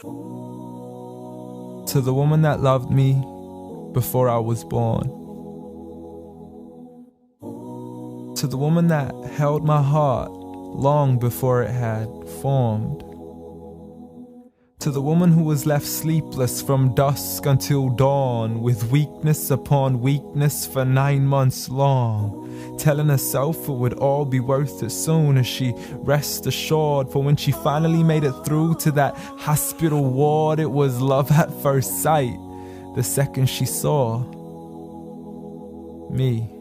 To the woman that loved me before I was born. To the woman that held my heart long before it had formed. To the woman who was left sleepless from dusk until dawn, with weakness upon weakness for 9 months long, telling herself it would all be worth it soon as she rest assured. For when she finally made it through to that hospital ward, it was love at first sight the second she saw me.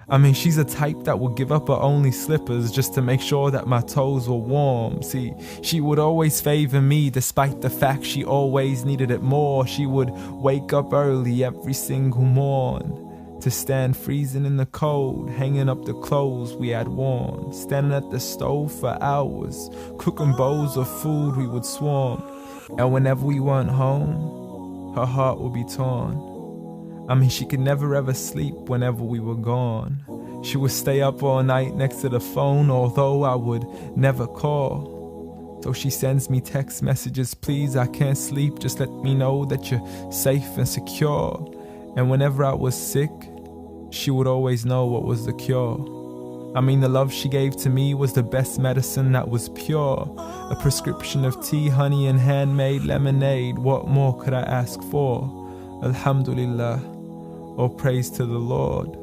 I mean, she's a type that would give up her only slippers just to make sure that my toes were warm. See, she would always favor me despite the fact she always needed it more. She would wake up early every single morn to stand freezing in the cold, hanging up the clothes we had worn, standing at the stove for hours, cooking bowls of food we would swarm. And whenever we weren't home, her heart would be torn. I mean, she could never ever sleep whenever we were gone. She would stay up all night next to the phone, although I would never call. So she sends me text messages, please, I can't sleep, just let me know that you're safe and secure. And whenever I was sick, she would always know what was the cure. I mean, the love she gave to me was the best medicine that was pure. A prescription of tea, honey, and handmade lemonade. What more could I ask for? Alhamdulillah. Oh, praise to the Lord.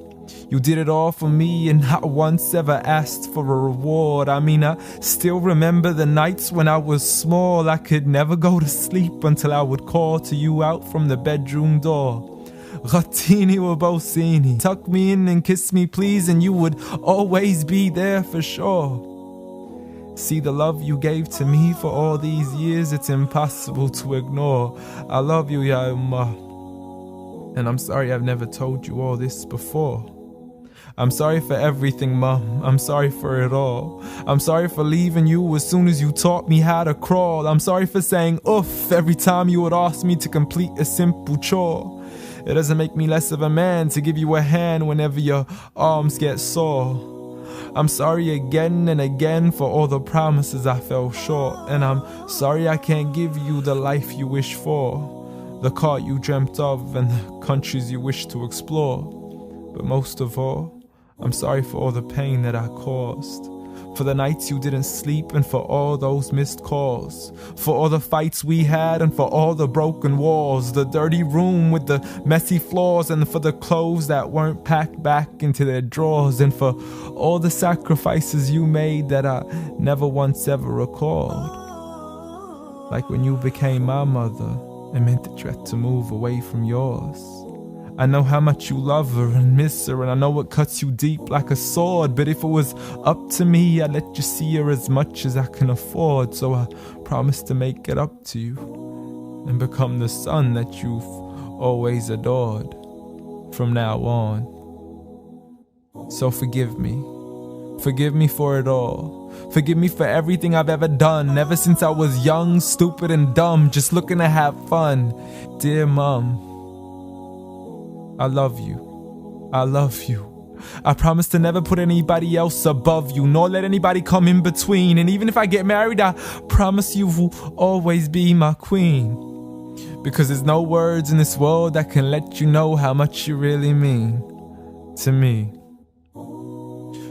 You did it all for me and not once ever asked for a reward. I mean, I still remember the nights when I was small. I could never go to sleep until I would call to you out from the bedroom door. Ghatini wa bawsini. Tuck me in and kiss me please, and you would always be there for sure. See, the love you gave to me for all these years, it's impossible to ignore. I love you, Ya Ummah. And I'm sorry I've never told you all this before. I'm sorry for everything, Mum. I'm sorry for it all. I'm sorry for leaving you as soon as you taught me how to crawl. I'm sorry for saying oof every time you would ask me to complete a simple chore. It doesn't make me less of a man to give you a hand whenever your arms get sore. I'm sorry again and again for all the promises I fell short. And I'm sorry I can't give you the life you wish for, the car you dreamt of and the countries you wish to explore. But most of all, I'm sorry for all the pain that I caused, for the nights you didn't sleep and for all those missed calls, for all the fights we had and for all the broken walls, the dirty room with the messy floors, and for the clothes that weren't packed back into their drawers, and for all the sacrifices you made that I never once ever recalled. Like when you became my mother, it meant that you had to move away from yours. I know how much you love her and miss her, and I know it cuts you deep like a sword. But if it was up to me, I'd let you see her as much as I can afford. So I promise to make it up to you and become the son that you've always adored from now on. So forgive me. Forgive me for it all. Forgive me for everything I've ever done, ever since I was young, stupid and dumb, just looking to have fun. Dear Mom, I love you. I love you. I promise to never put anybody else above you, nor let anybody come in between. And even if I get married, I promise you will always be my queen. Because there's no words in this world that can let you know how much you really mean to me.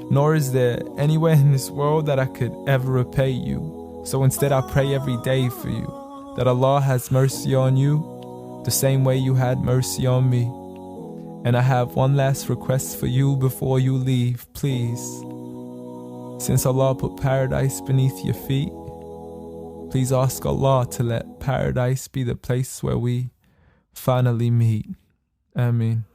Nor is there anywhere in this world that I could ever repay you. So instead I pray every day for you, that Allah has mercy on you, the same way you had mercy on me. And I have one last request for you before you leave, please. Since Allah put paradise beneath your feet, please ask Allah to let paradise be the place where we finally meet. Ameen.